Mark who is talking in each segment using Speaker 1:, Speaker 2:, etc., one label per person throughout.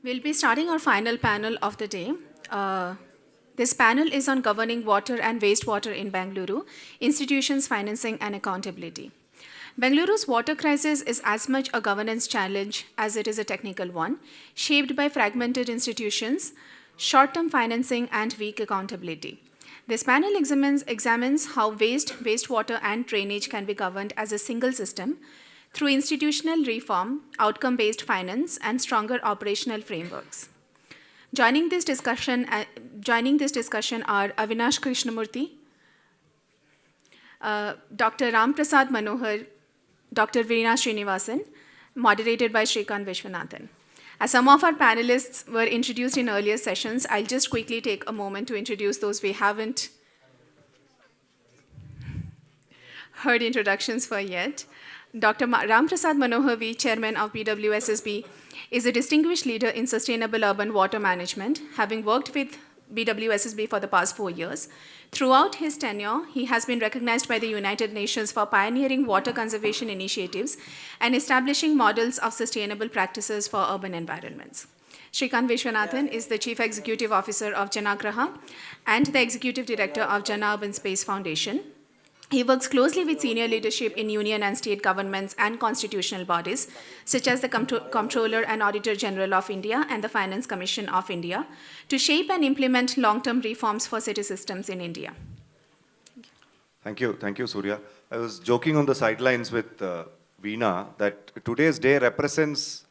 Speaker 1: We'll be starting our final panel of the day. This panel is on governing water and wastewater in Bengaluru, institutions, financing, and accountability. Bengaluru's water crisis is as much a governance challenge as it is a technical one, shaped by fragmented institutions, short-term financing, and weak accountability. This panel examines how wastewater, and drainage can be governed as a single system through institutional reform, outcome-based finance, and stronger operational frameworks. Joining this discussion are Avinash Krishnamurthy, Dr. Prasath Manohar, Dr. Veena Srinivasan, moderated by Srikant Viswanathan. As some of our panelists were introduced in earlier sessions, I'll just quickly take a moment to introduce those we haven't heard introductions for yet. Dr. Prasad Manohar V, Chairman of BWSSB, is a distinguished leader in sustainable urban water management, having worked with BWSSB for the past 4 years. Throughout his tenure, he has been recognized by the United Nations for pioneering water conservation initiatives and establishing models of sustainable practices for urban environments. Srikanth Viswanathan is the Chief Executive Officer of Janaagraha and the Executive Director of Jana Urban Space Foundation. He works closely with senior leadership in union and state governments and constitutional bodies, such as the Comptroller and Auditor General of India and the Finance Commission of India, to shape and implement long-term reforms for city systems in India.
Speaker 2: Thank you, Surya. I was joking on the sidelines with Veena that today's day represents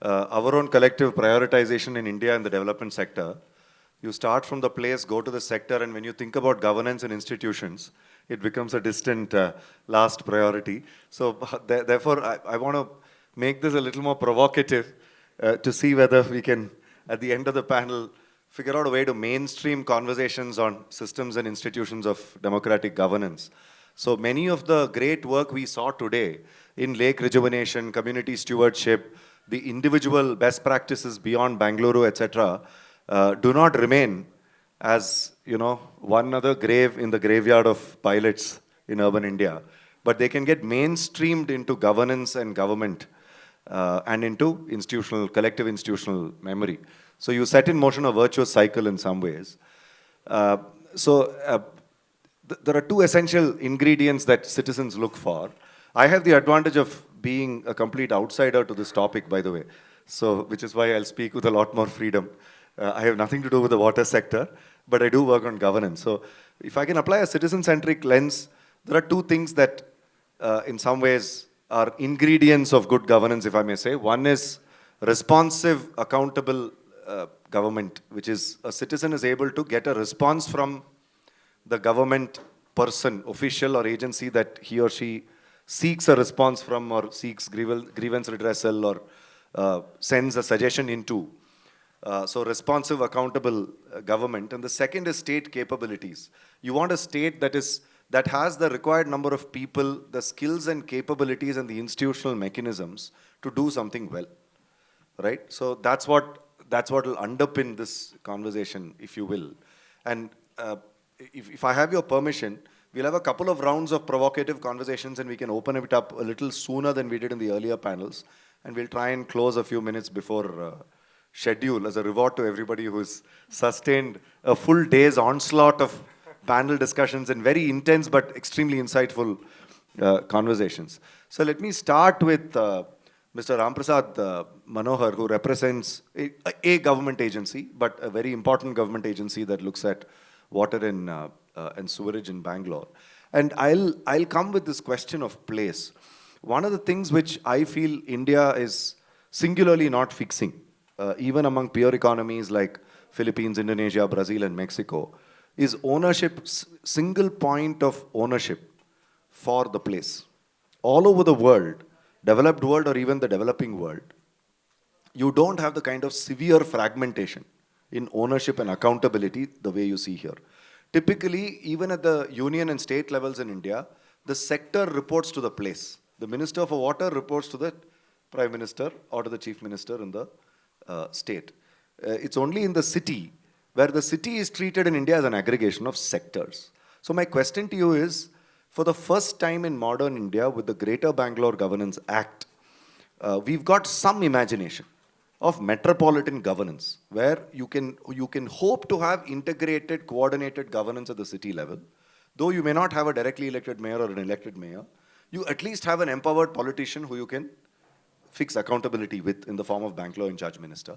Speaker 2: our own collective prioritization in India and the development sector. You start from the place, go to the sector, and when you think about governance and institutions, it becomes a distant last priority. So therefore, I want to make this a little more provocative to see whether we can, at the end of the panel, figure out a way to mainstream conversations on systems and institutions of democratic governance. So many of the great work we saw today in lake rejuvenation, community stewardship, the individual best practices beyond Bangalore, etc., do not remain as, one other grave in the graveyard of pilots in urban India. But they can get mainstreamed into governance and government and into collective institutional memory. So you set in motion a virtuous cycle in some ways. There are two essential ingredients that citizens look for. I have the advantage of being a complete outsider to this topic, by the way, which is why I'll speak with a lot more freedom. I have nothing to do with the water sector, but I do work on governance. So if I can apply a citizen-centric lens, there are two things that in some ways are ingredients of good governance, if I may say. One is responsive, accountable government, which is a citizen is able to get a response from the government person, official or agency that he or she seeks a response from or seeks grievance redressal or sends a suggestion into. So responsive, accountable government. And the second is state capabilities. You want a state that has the required number of people, the skills and capabilities and the institutional mechanisms to do something well, right? So that's what will underpin this conversation, if you will. And if I have your permission, we'll have a couple of rounds of provocative conversations and we can open it up a little sooner than we did in the earlier panels. And we'll try and close a few minutes before schedule as a reward to everybody who's sustained a full day's onslaught of panel discussions and very intense but extremely insightful conversations. So let me start with Mr. Ramprasad Manohar, who represents a government agency, but a very important government agency that looks at water and sewerage in Bangalore. And I'll come with this question of place. One of the things which I feel India is singularly not fixing, even among peer economies like Philippines, Indonesia, Brazil, and Mexico, is ownership, single point of ownership for the place. All over the world, developed world or even the developing world, you don't have the kind of severe fragmentation in ownership and accountability the way you see here. Typically, even at the union and state levels in India, the sector reports to the place. The Minister for Water reports to the Prime Minister or to the Chief Minister in the state. It's only in the city where the city is treated in India as an aggregation of sectors. So my question to you is, for the first time in modern India with the Greater Bengaluru Governance Act, we've got some imagination of metropolitan governance, where you can hope to have integrated, coordinated governance at the city level. Though you may not have a directly elected mayor or an elected mayor, you at least have an empowered politician who you can fix accountability with in the form of Bangalore in charge minister.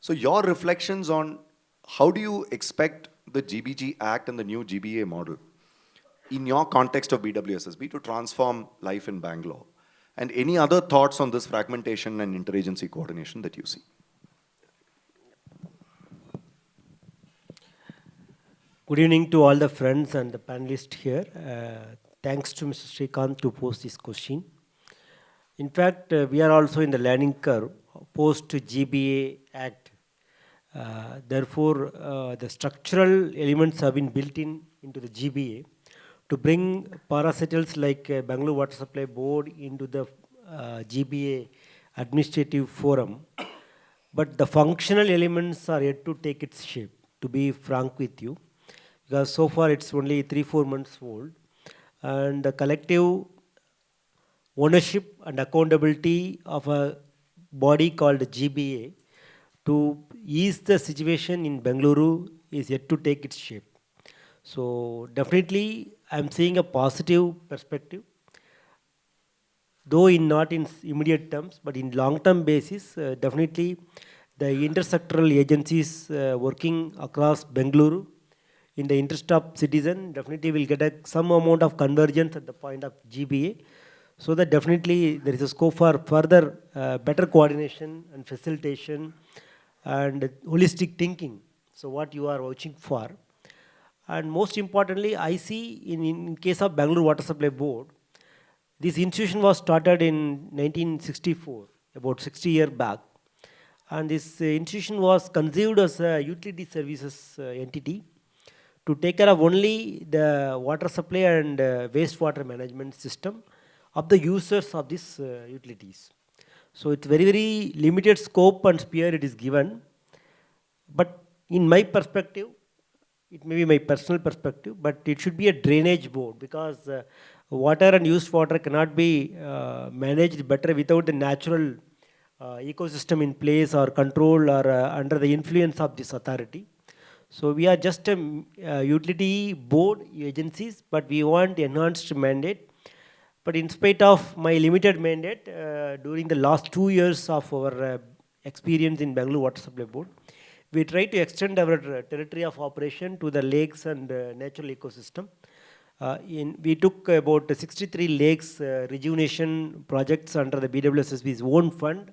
Speaker 2: So your reflections on how do you expect the GBG Act and the new GBA model in your context of BWSSB to transform life in Bangalore? And any other thoughts on this fragmentation and interagency coordination that you see?
Speaker 3: Good evening to all the friends and the panelists here. Thanks to Mr. Srikanth to pose this question. In fact, we are also in the learning curve post GBA Act. Therefore, the structural elements have been built into the GBA to bring paracetals like Bangalore Water Supply Board into the GBA administrative forum. But the functional elements are yet to take its shape, to be frank with you, because so far it's only 3-4 months old. And the collective ownership and accountability of a body called GBA to ease the situation in Bengaluru is yet to take its shape. So definitely I'm seeing a positive perspective, though not in immediate terms, but in long-term basis, definitely the intersectoral agencies working across Bengaluru in the interest of citizen definitely will get some amount of convergence at the point of GBA. So that definitely there is a scope for further better coordination and facilitation and holistic thinking. So what you are watching for. And most importantly, I see in case of Bangalore Water Supply Board, this institution was started in 1964, about 60 years back. And this institution was conceived as a utility services entity to take care of only the water supply and wastewater management system of the users of these utilities. So it's very, very limited scope and sphere it is given. But in my perspective, it may be my personal perspective, but it should be a drainage board, because water and used water cannot be managed better without the natural ecosystem in place or control or under the influence of this authority. So we are just a utility board agencies, but we want enhanced mandate. But in spite of my limited mandate, during the last 2 years of our experience in Bangalore Water Supply Board, we try to extend our territory of operation to the lakes and natural ecosystem. We took about 63 lakes rejuvenation projects under the BWSSB's own fund,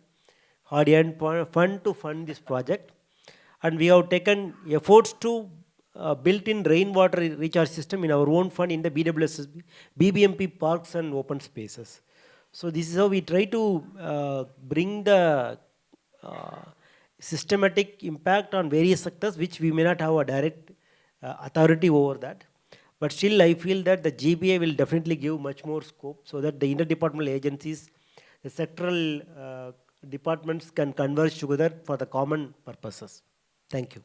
Speaker 3: hard-earned fund to fund this project. And we have taken efforts to built in rainwater recharge system in our own fund in the BWSSB, BBMP parks and open spaces. So this is how we try to bring the systematic impact on various sectors which we may not have a direct authority over that. But still I feel that the GBA will definitely give much more scope so that the interdepartmental agencies, the sectoral departments can converge together for the common purposes. Thank you.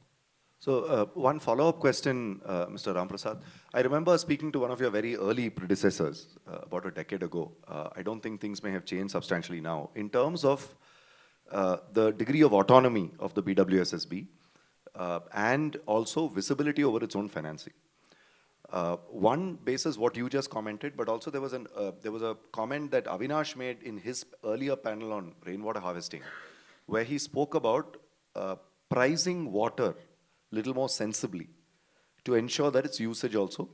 Speaker 2: So one follow-up question, Mr. Ramprasad. I remember speaking to one of your very early predecessors about a decade ago. I don't think things may have changed substantially now. In terms of the degree of autonomy of the BWSSB and also visibility over its own financing. One basis what you just commented, but also there was a comment that Avinash made in his earlier panel on rainwater harvesting, where he spoke about pricing water little more sensibly to ensure that its usage also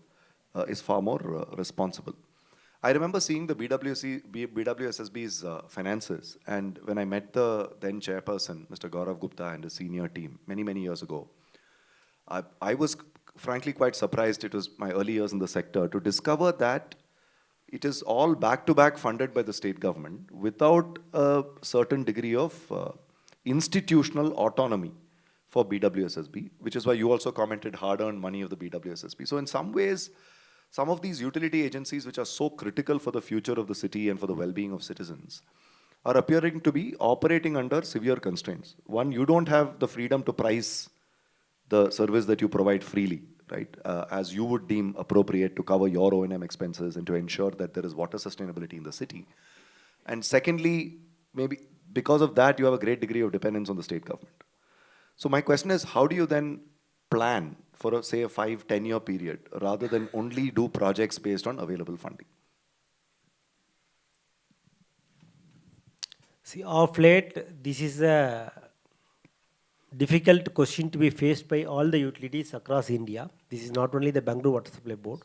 Speaker 2: is far more responsible. I remember seeing the BWSSB's finances, and when I met the then chairperson, Mr. Gaurav Gupta, and his senior team many, many years ago, I was frankly quite surprised. It was my early years in the sector to discover that it is all back-to-back funded by the state government without a certain degree of institutional autonomy for BWSSB, which is why you also commented hard-earned money of the BWSSB. So in some ways, some of these utility agencies which are so critical for the future of the city and for the well-being of citizens are appearing to be operating under severe constraints. One, you don't have the freedom to price the service that you provide freely, right? As you would deem appropriate to cover your O&M expenses and to ensure that there is water sustainability in the city. And secondly, maybe because of that, you have a great degree of dependence on the state government. So my question is, how do you then plan for, say, a 5-10 year period, rather than only do projects based on available funding?
Speaker 3: See, of late, this is a difficult question to be faced by all the utilities across India. This is not only the Bangalore Water Supply Board.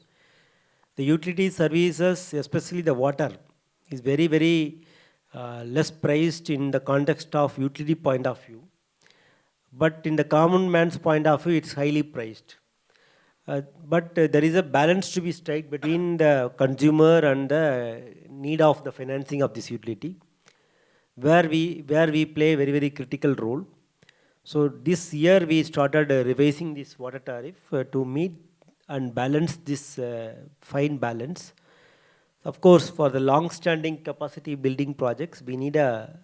Speaker 3: The utility services, especially the water, is very, very less priced in the context of utility point of view. But in the common man's point of view, it's highly priced. But there is a balance to be struck between the consumer and the need of the financing of this utility, where we play a very, very critical role. So this year we started revising this water tariff to meet and balance this fine balance. Of course, for the long-standing capacity building projects, we need a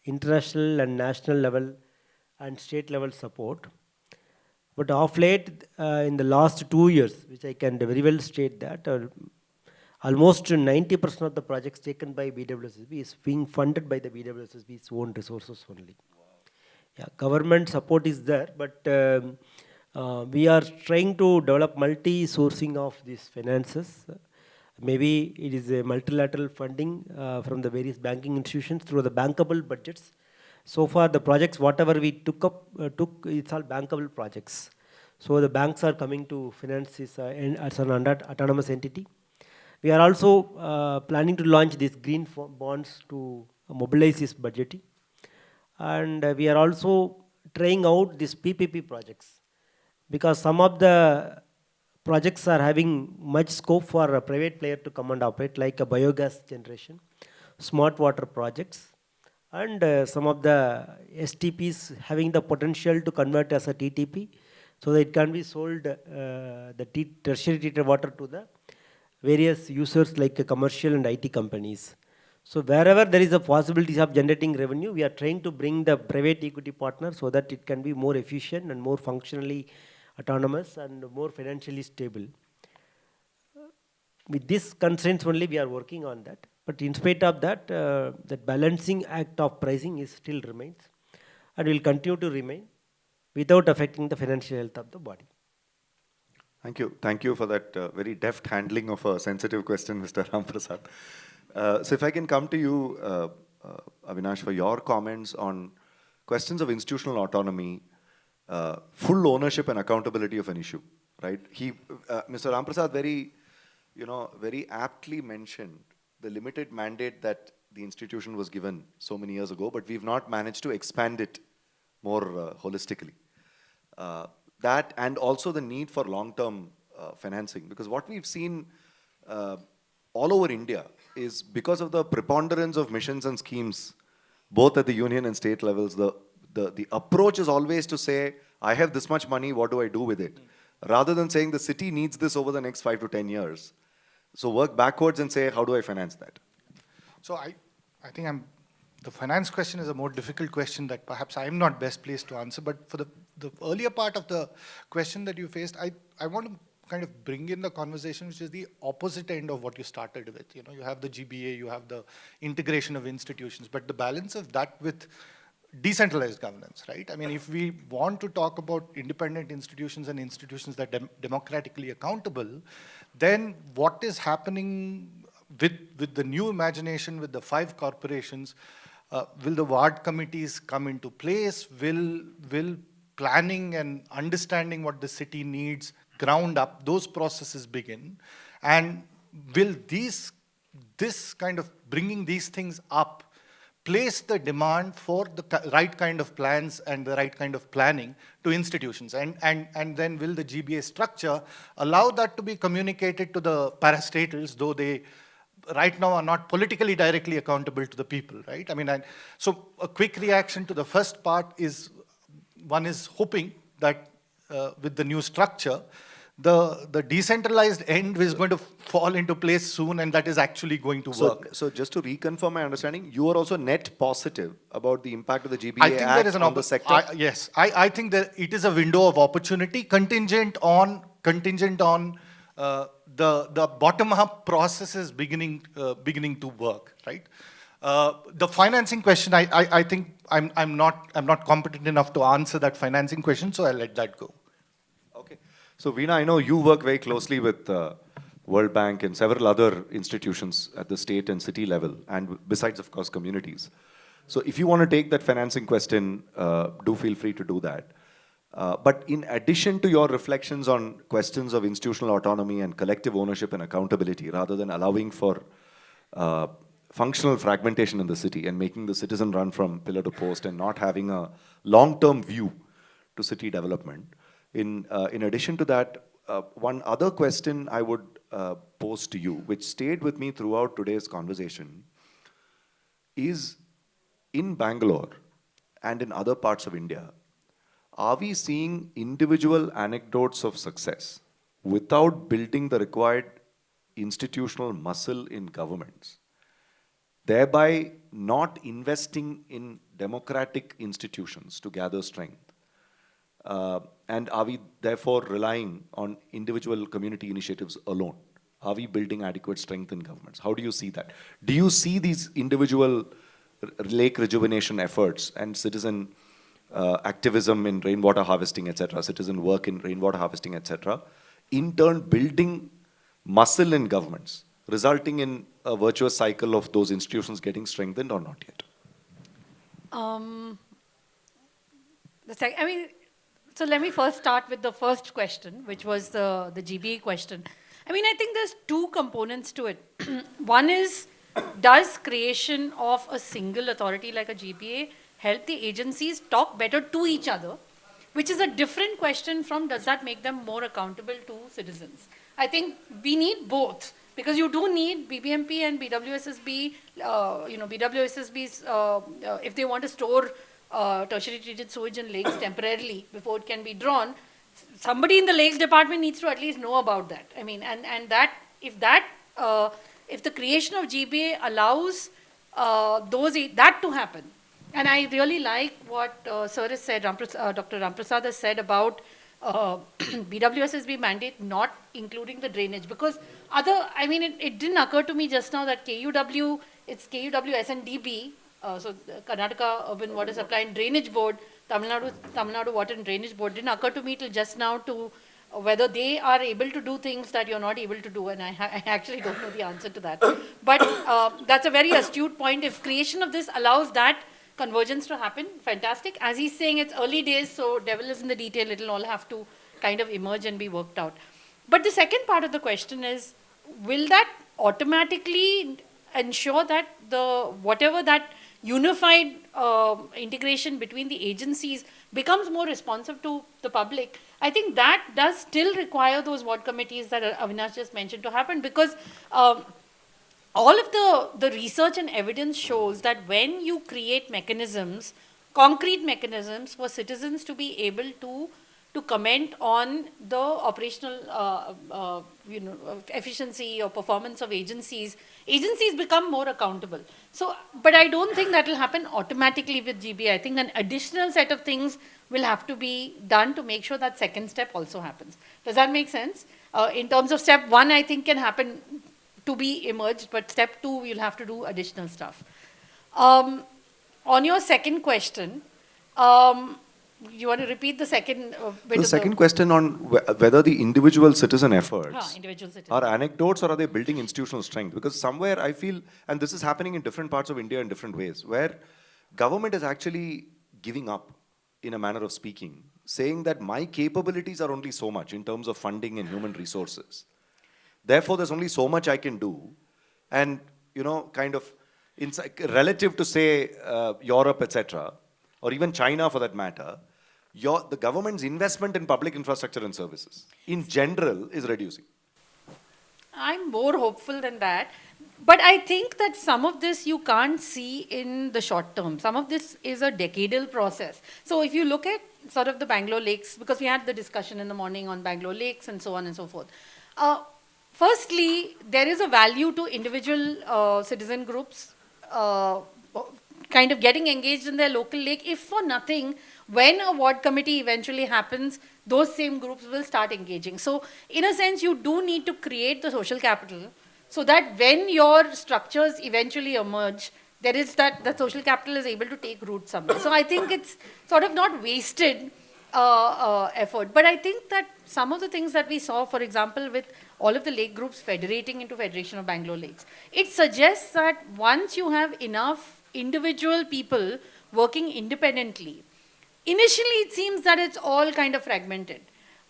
Speaker 3: international and national level and state level support. But of late, in the last 2 years, which I can very well state that, almost 90% of the projects taken by BWSSB is being funded by the BWSSB's own resources only. Yeah, government support is there, but we are trying to develop multi-sourcing of these finances. Maybe it is a multilateral funding from the various banking institutions through the bankable budgets. So far, the projects, whatever we took, it's all bankable projects. So the banks are coming to finance this as an autonomous entity. We are also planning to launch these green bonds to mobilize this budgeting. And we are also trying out these PPP projects, because some of the projects are having much scope for a private player to come and operate, like a biogas generation, smart water projects, and some of the STPs having the potential to convert as a TTP, so that it can be sold, the tertiary treated water to the various users like commercial and IT companies. So wherever there is a possibility of generating revenue, we are trying to bring the private equity partner so that it can be more efficient and more functionally autonomous and more financially stable. With these constraints only, we are working on that. But in spite of that, that balancing act of pricing is still remains and will continue to remain without affecting the financial health of the body.
Speaker 2: Thank you. Thank you for that very deft handling of a sensitive question, Mr. Ramprasad. So if I can come to you, Avinash, for your comments on questions of institutional autonomy, full ownership and accountability of an issue, right? Mr. Ramprasad very aptly mentioned the limited mandate that the institution was given so many years ago, but we've not managed to expand it more holistically. That and also the need for long-term financing, because what we've seen all over India is, because of the preponderance of missions and schemes, both at the union and state levels, the approach is always to say, I have this much money, what do I do with it? Rather than saying the city needs this over the next 5 to 10 years. So work backwards and say, how do I finance that?
Speaker 4: So I think the finance question is a more difficult question that perhaps I'm not best placed to answer, but for the earlier part of the question that you faced, I want to kind of bring in the conversation, which is the opposite end of what you started with. You have the GBA, you have the integration of institutions, but the balance of that with decentralized governance, right? I mean, if we want to talk about independent institutions and institutions that are democratically accountable, then what is happening with the new imagination, with the 5 corporations, will the ward committees come into place? Will planning and understanding what the city needs, ground up, those processes begin? And will this kind of bringing these things up place the demand for the right kind of plans and the right kind of planning to institutions? And then will the GBA structure allow that to be communicated to the parastatals, though they right now are not politically directly accountable to the people, right? I mean, so a quick reaction to the first part is, one is hoping that with the new structure, the decentralized end is going to fall into place soon, and that is actually going to work.
Speaker 2: So just to reconfirm my understanding, you are also net positive about the impact of the GBA
Speaker 4: I think
Speaker 2: Act
Speaker 4: there is
Speaker 2: on the sector?
Speaker 4: Yes, I think that it is a window of opportunity contingent on the bottom-up processes beginning to work, right? The financing question, I think I'm not competent enough to answer that financing question, so I'll let that go.
Speaker 2: Okay. So Veena, I know you work very closely with World Bank and several other institutions at the state and city level, and besides, of course, communities. So if you want to take that financing question, do feel free to do that. But in addition to your reflections on questions of institutional autonomy and collective ownership and accountability, rather than allowing for functional fragmentation in the city and making the citizen run from pillar to post and not having a long-term view to city development, in addition to that, one other question I would pose to you, which stayed with me throughout today's conversation, is in Bangalore and in other parts of India, are we seeing individual anecdotes of success without building the required institutional muscle in governments, thereby not investing in democratic institutions to gather strength? And are we therefore relying on individual community initiatives alone? Are we building adequate strength in governments? How do you see that? Do you see these individual lake rejuvenation efforts and citizen activism in rainwater harvesting, etc., citizen work in rainwater harvesting, etc., in turn building muscle in governments, resulting in a virtuous cycle of those institutions getting strengthened or not yet?
Speaker 5: So let me first start with the first question, which was the GBA question. I think there's two components to it. One is, does creation of a single authority like a GBA help the agencies talk better to each other, which is a different question from does that make them more accountable to citizens? I think we need both, because you do need BBMP and BWSSB, BWSSBs, if they want to store tertiary treated sewage in lakes temporarily before it can be drawn, somebody in the lakes department needs to at least know about that. If the creation of GBA allows that to happen, and I really like what Sir has said, Dr. Ramprasad has said about BWSSB mandate not including the drainage, because it didn't occur to me just now that KUW, it's KUW SNDB, so the Karnataka Urban Water Supply and Drainage Board, Tamil Nadu Water and Drainage Board, didn't occur to me till just now to whether they are able to do things that you're not able to do, and I actually don't know the answer to that. But that's a very astute point. If creation of this allows that convergence to happen, fantastic. As he's saying, it's early days, so devil is in the detail. It'll all have to kind of emerge and be worked out. But the second part of the question is, will that automatically ensure that whatever that unified integration between the agencies becomes more responsive to the public? I think that does still require those ward committees that Avinash just mentioned to happen, because all of the research and evidence shows that when you create mechanisms, concrete mechanisms for citizens to be able to comment on the operational efficiency or performance of agencies become more accountable. So, but I don't think that will happen automatically with GBA. I think an additional set of things will have to be done to make sure that second step also happens. Does that make sense? In terms of step one, I think can happen to be emerged, but step two, we'll have to do additional stuff. On your second question, you want to repeat the second bit?
Speaker 2: The second question on whether the individual citizen efforts
Speaker 5: are
Speaker 2: anecdotes or are they building institutional strength? Because somewhere I feel, and this is happening in different parts of India in different ways, where government is actually giving up, in a manner of speaking, saying that my capabilities are only so much in terms of funding and human resources. Therefore, there's only so much I can do. And, kind of relative to, say, Europe, etc., or even China for that matter, the government's investment in public infrastructure and services, in general, is reducing.
Speaker 5: I'm more hopeful than that. But I think that some of this you can't see in the short term. Some of this is a decadal process. So if you look at sort of the Bangalore lakes, because we had the discussion in the morning on Bangalore lakes and so on and so forth. Firstly, there is a value to individual citizen groups kind of getting engaged in their local lake. If for nothing, when a ward committee eventually happens, those same groups will start engaging. So in a sense, you do need to create the social capital so that when your structures eventually emerge, there is that social capital is able to take root somewhere. So I think it's sort of not wasted effort. But I think that some of the things that we saw, for example, with all of the lake groups federating into Federation of Bangalore Lakes, it suggests that once you have enough individual people working independently, initially it seems that it's all kind of fragmented.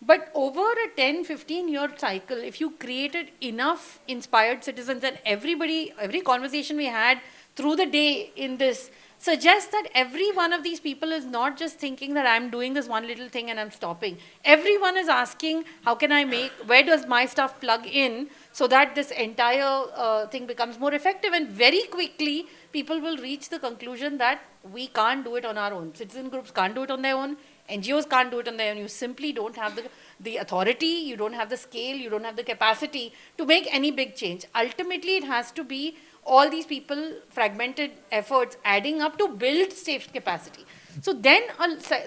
Speaker 5: But over a 10, 15-year cycle, if you created enough inspired citizens, and every conversation we had through the day in this suggests that every one of these people is not just thinking that I'm doing this one little thing and I'm stopping. Everyone is asking, how can I where does my stuff plug in so that this entire thing becomes more effective? And very quickly, people will reach the conclusion that we can't do it on our own. Citizen groups can't do it on their own. NGOs can't do it on their own. You simply don't have the authority, you don't have the scale, you don't have the capacity to make any big change. Ultimately, it has to be all these people, fragmented efforts adding up to build safe capacity. So then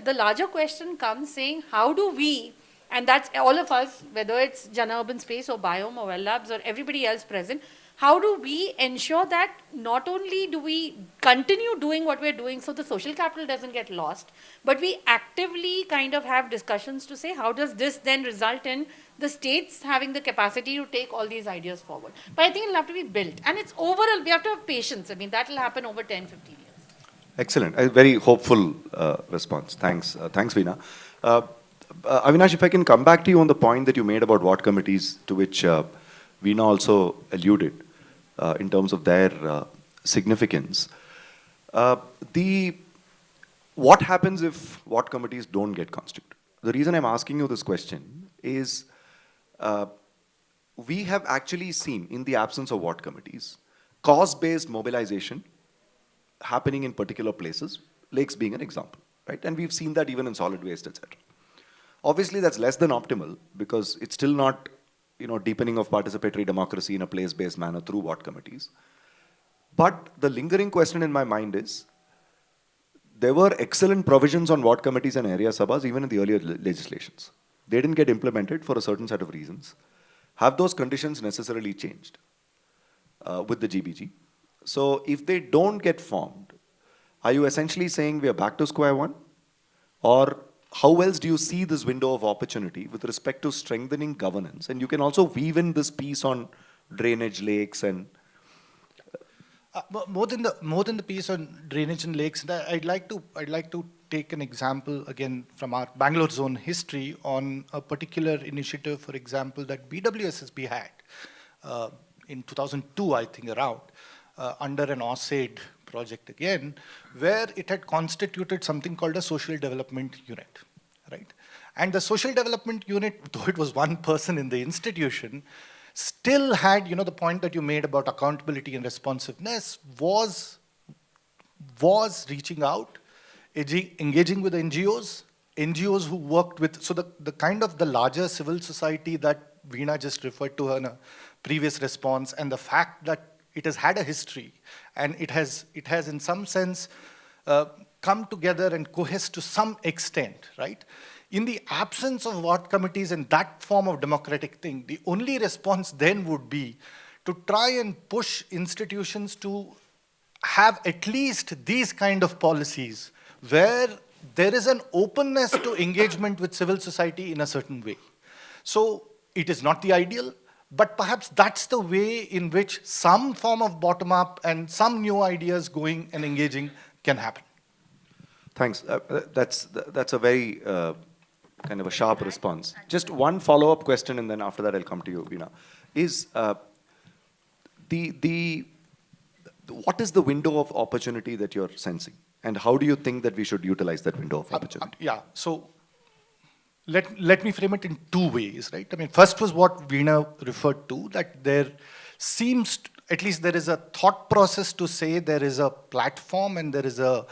Speaker 5: the larger question comes saying, how do we, and that's all of us, whether it's Jana Urban Space or Biome or Well Labs or everybody else present, how do we ensure that not only do we continue doing what we're doing so the social capital doesn't get lost, but we actively kind of have discussions to say, how does this then result in the states having the capacity to take all these ideas forward? But I think it'll have to be built. And it's overall, we have to have patience. I mean, that will happen over 10, 15 years.
Speaker 2: Excellent. A very hopeful response. Thanks. Thanks, Veena. Avinash, if I can come back to you on the point that you made about ward committees, to which Veena also alluded in terms of their significance. What happens if ward committees don't get constituted? The reason I'm asking you this question is we have actually seen, in the absence of ward committees, cause-based mobilization happening in particular places, lakes being an example, right? And we've seen that even in solid waste, etc. Obviously, that's less than optimal because it's still not, deepening of participatory democracy in a place-based manner through ward committees. But the lingering question in my mind is, there were excellent provisions on ward committees and area sabhas even in the earlier legislations. They didn't get implemented for a certain set of reasons. Have those conditions necessarily changed with the GBG? So if they don't get formed, are you essentially saying we are back to square one? Or how else do you see this window of opportunity with respect to strengthening governance? And you can also weave in this piece on drainage, lakes, and
Speaker 4: more than the piece on drainage and lakes, I'd like to take an example again from our Bangalore zone history on a particular initiative, for example, that BWSSB had in 2002, I think, around under an OSAID project again, where it had constituted something called a social development unit, right? And the social development unit, though it was one person in the institution, still had, the point that you made about accountability and responsiveness was reaching out, engaging with NGOs who worked with, so the kind of the larger civil society that Veena just referred to in a previous response, and the fact that it has had a history, and it has in some sense come together and coalesced to some extent, right? In the absence of ward committees and that form of democratic thing, the only response then would be to try and push institutions to have at least these kind of policies where there is an openness to engagement with civil society in a certain way. So it is not the ideal, but perhaps that's the way in which some form of bottom-up and some new ideas going and engaging can happen.
Speaker 2: Thanks. That's a very kind of a sharp response. Just one follow-up question, and then after that I'll come to you, Veena. Is what is the window of opportunity that you're sensing, and how do you think that we should utilize that window of opportunity?
Speaker 4: Yeah. So let me frame it in two ways, right? I mean, first was what Veena referred to, that there seems, at least there is a thought process to say there is a platform and there is a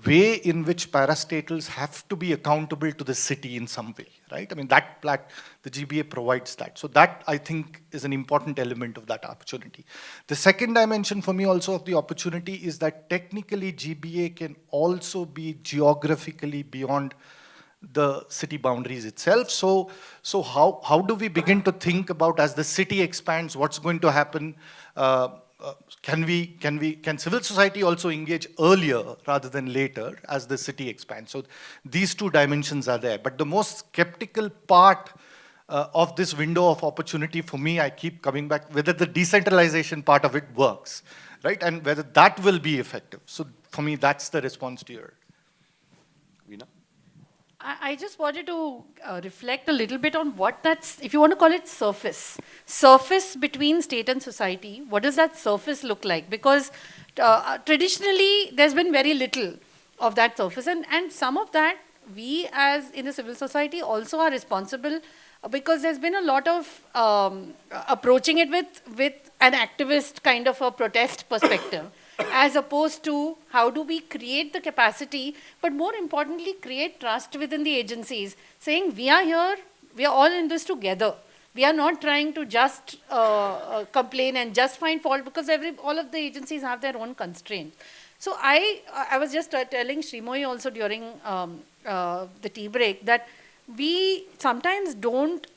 Speaker 4: way in which parastatals have to be accountable to the city in some way, right? I mean, the GBA provides that. So that, I think, is an important element of that opportunity. The second dimension for me also of the opportunity is that technically GBA can also be geographically beyond the city boundaries itself. So how do we begin to think about, as the city expands, what's going to happen can civil society also engage earlier rather than later as the city expands? So these two dimensions are there. But the most skeptical part of this window of opportunity for me, I keep coming back, whether the decentralization part of it works, right? And whether that will be effective. So for me, that's the response to your. Veena?
Speaker 5: I just wanted to reflect a little bit on what that's, if you want to call it surface between state and society. What does that surface look like? Because traditionally, there's been very little of that surface. And some of that, we as in the civil society also are responsible because there's been a lot of approaching it with an activist kind of a protest perspective. As opposed to how do we create the capacity, but more importantly, create trust within the agencies, saying we are here, we are all in this together. We are not trying to just complain and just find fault because all of the agencies have their own constraints. So I was just telling Srimoy also during the tea break that we sometimes don't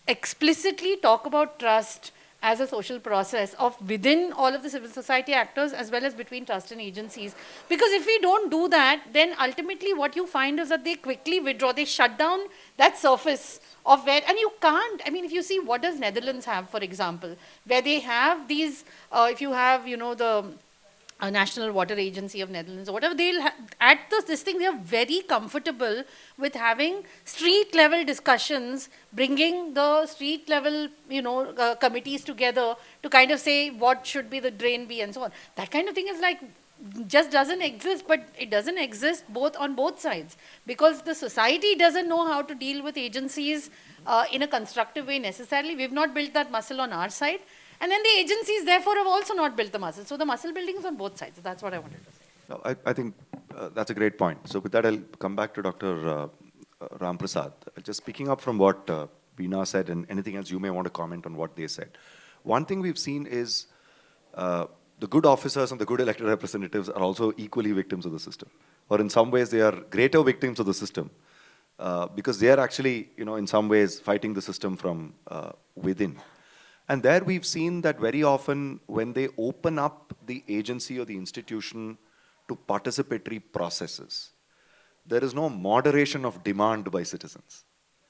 Speaker 5: explicitly talk about trust as a social process of within all of the civil society actors as well as between trust and agencies. Because if we don't do that, then ultimately what you find is that they quickly withdraw, they shut down that surface of where, and you can't, I mean, if you see what does Netherlands have, for example, where they have these, if you have, you know, the National Water Agency of Netherlands or whatever, they'll at this thing, they are very comfortable with having street level discussions, bringing the street level, you know, committees together to kind of say what should be the drain be and so on. That kind of thing is like, just doesn't exist, but it doesn't exist on both sides because the society doesn't know how to deal with agencies in a constructive way necessarily. We've not built that muscle on our side. And then the agencies, therefore, have also not built the muscle. So the muscle building is on both sides. That's what I wanted to say.
Speaker 2: No, I think that's a great point. So with that, I'll come back to Dr. Ram Prasad. Just picking up from what Veena said and anything else you may want to comment on what they said. One thing we've seen is the good officers and the good elected representatives are also equally victims of the system. Or in some ways, they are greater victims of the system because they are actually, you know, in some ways fighting the system from within. And there we've seen that very often when they open up the agency or the institution to participatory processes, there is no moderation of demand by citizens.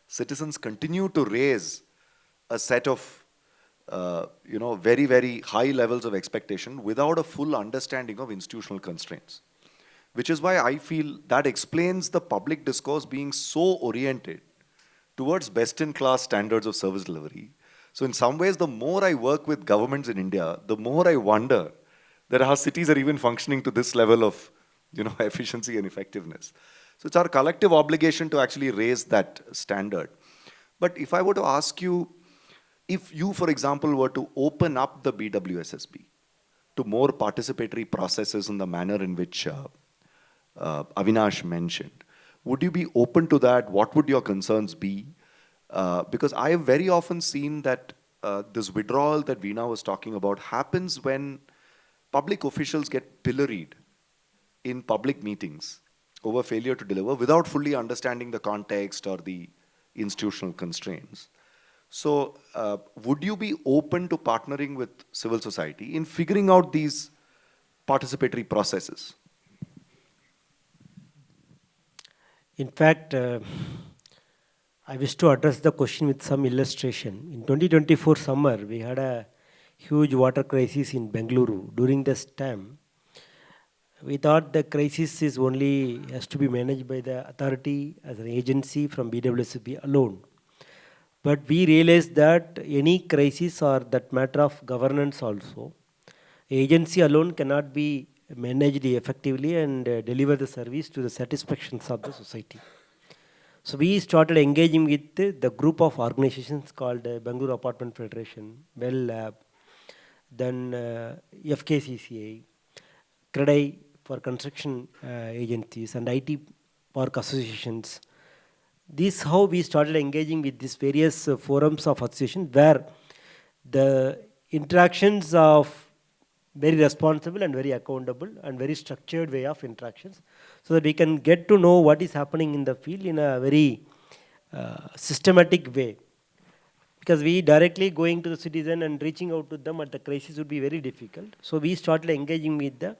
Speaker 2: Citizens continue to raise a set of you know, very, very high levels of expectation without a full understanding of institutional constraints. Which is why I feel that explains the public discourse being so oriented towards best-in-class standards of service delivery. So in some ways, the more I work with governments in India, the more I wonder that our cities are even functioning to this level of, you know, efficiency and effectiveness. So it's our collective obligation to actually raise that standard. But if I were to ask you, if you, for example, were to open up the BWSSB to more participatory processes in the manner in which Avinash mentioned, would you be open to that? What would your concerns be? Because I have very often seen that this withdrawal that Veena was talking about happens when public officials get pilloried in public meetings over failure to deliver without fully understanding the context or the institutional constraints. So would you be open to partnering with civil society in figuring out these participatory processes?
Speaker 3: In fact, I wish to address the question with some illustration. In 2024 summer, we had a huge water crisis in Bengaluru. During this time, we thought the crisis is only has to be managed by the authority as an agency from BWSSB alone. But we realized that any crisis or that matter of governance also, agency alone cannot be managed effectively and deliver the service to the satisfaction of the society. So we started engaging with the group of organizations called Bengaluru Apartment Federation, Well Lab, then FKCCI, CREDI for construction agencies and IT park associations. This is how we started engaging with these various forums of association where the interactions of very responsible and very accountable and very structured way of interactions so that we can get to know what is happening in the field in a very systematic way. because we directly going to the citizen and reaching out to them at the crisis would be very difficult. So we started engaging with the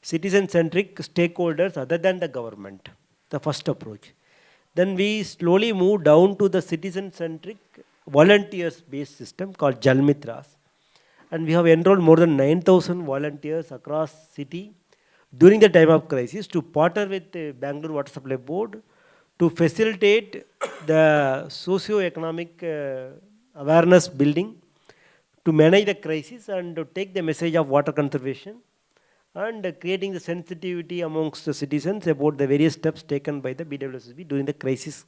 Speaker 3: citizen-centric stakeholders other than the government, the first approach. Then we slowly moved down to the citizen-centric volunteers-based system called Jalmitras. And we have enrolled more than 9,000 volunteers across city during the time of crisis to partner with the Bangalore Water Supply Board to facilitate the socio-economic awareness building, to manage the crisis and to take the message of water conservation, and creating the sensitivity amongst the citizens about the various steps taken by the BWSSB during the crisis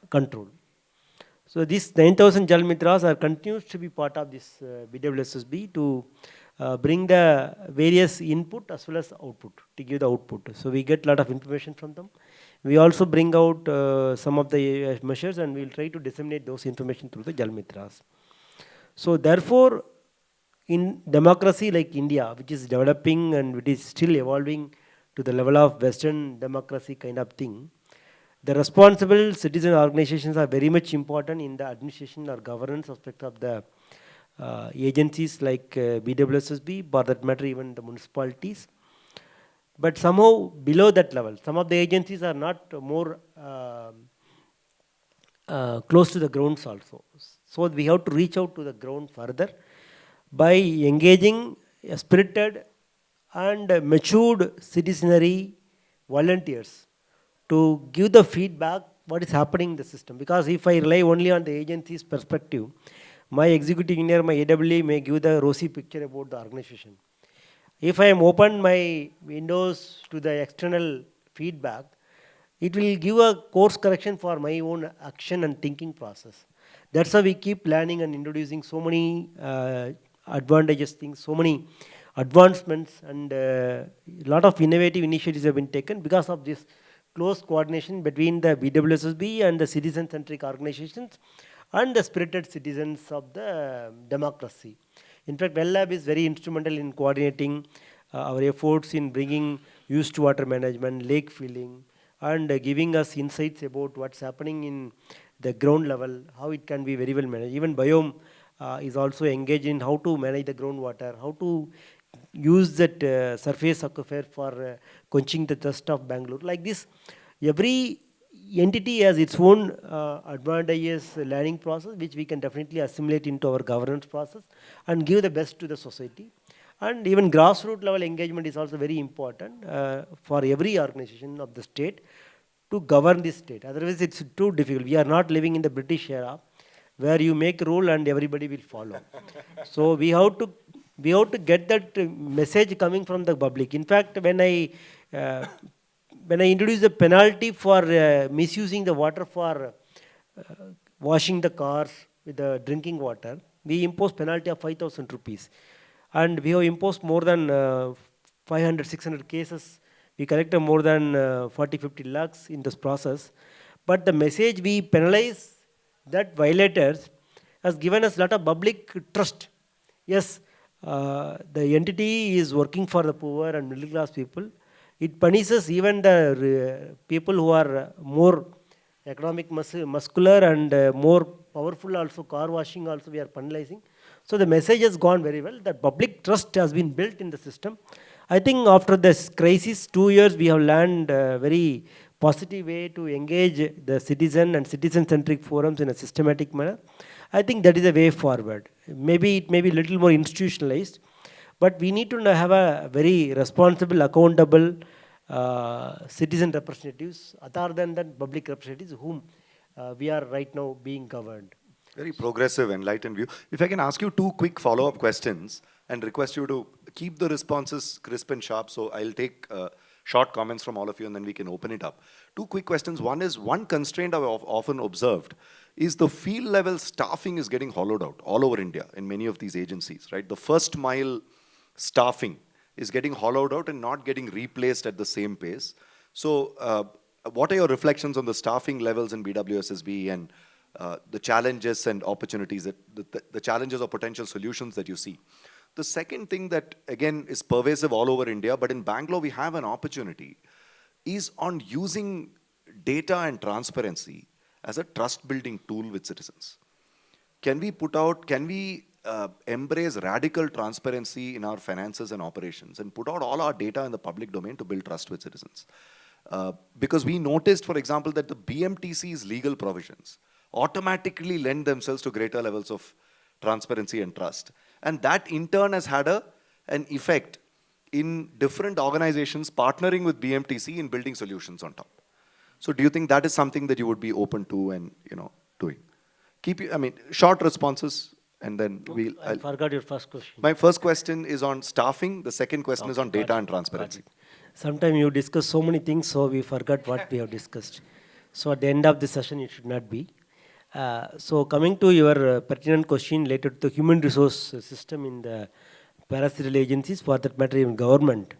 Speaker 3: control. So these 9,000 Jal Mitras are continues to be part of this BWSSB to bring the various input as well as output, to give the output. So we get a lot of information from them. We also bring out some of the measures, and we will try to disseminate those information through the Jal Mitras. So therefore, in democracy like India, which is developing and which is still evolving to the level of Western democracy kind of thing, the responsible citizen organizations are very much important in the administration or governance aspect of the agencies like BWSSB, for that matter even the municipalities. But somehow below that level, some of the agencies are not more close to the grounds also. So we have to reach out to the ground further by engaging a spirited and matured citizenry volunteers to give the feedback what is happening in the system. Because if I rely only on the agency's perspective, my executive engineer, my AWE may give the rosy picture about the organization. If I am open my windows to the external feedback, it will give a course correction for my own action and thinking process. That's how we keep learning and introducing so many advantageous things, so many advancements, and a lot of innovative initiatives have been taken because of this close coordination between the BWSSB and the citizen-centric organizations and the spirited citizens of the democracy. In fact, WellLab is very instrumental in coordinating our efforts in bringing used water management, lake filling, and giving us insights about what's happening in the ground level, how it can be very well managed. Even Biome is also engaged in how to manage the groundwater, how to use that surface aquifer for quenching the thirst of Bangalore. Like this, every entity has its own advantageous learning process, which we can definitely assimilate into our governance process and give the best to the society. And even grassroots level engagement is also very important for every organization of the state to govern this state. Otherwise, it's too difficult. We are not living in the British era where you make a rule and everybody will follow. So we have to get that message coming from the public. In fact, when I introduced the penalty for misusing the water for washing the cars with the drinking water, we imposed penalty of 5,000 rupees. And we have imposed more than 500, 600 cases. We collected more than 40, 50 lakhs in this process. But the message we penalize that violators has given us a lot of public trust. Yes, the entity is working for the poor and middle class people. It punishes even the people who are more economic muscular and more powerful also, car washing also we are penalizing. So the message has gone very well. The public trust has been built in the system. I think after this crisis, 2 years, we have learned a very positive way to engage the citizen and citizen-centric forums in a systematic manner. I think that is a way forward. Maybe it may be a little more institutionalized, but we need to have a very responsible, accountable citizen representatives, other than that public representatives whom we are right now being governed.
Speaker 2: Very progressive, enlightened view. If I can ask you two quick follow-up questions and request you to keep the responses crisp and sharp. So I'll take short comments from all of you and then we can open it up. Two quick questions. One is, one constraint I've often observed is the field level staffing is getting hollowed out all over India in many of these agencies, right? The first mile staffing is getting hollowed out and not getting replaced at the same pace. So what are your reflections on the staffing levels in BWSSB and the challenges and opportunities, the challenges or potential solutions that you see? The second thing that, again, is pervasive all over India, but in Bangalore we have an opportunity, is on using data and transparency as a trust-building tool with citizens. can we embrace radical transparency in our finances and operations and put out all our data in the public domain to build trust with citizens? Because we noticed, for example, that the BMTC's legal provisions automatically lend themselves to greater levels of transparency and trust. And that in turn has had an effect in different organizations partnering with BMTC in building solutions on top. So do you think that is something that you would be open to and doing? Short responses, and then
Speaker 3: I forgot your first question.
Speaker 2: My first question is on staffing. The second question is on data and transparency.
Speaker 3: Sometimes you discuss so many things, so we forgot what we have discussed. So at the end of the session, it should not be. So coming to your pertinent question related to the human resource system in the parasitic agencies, for that matter, even government.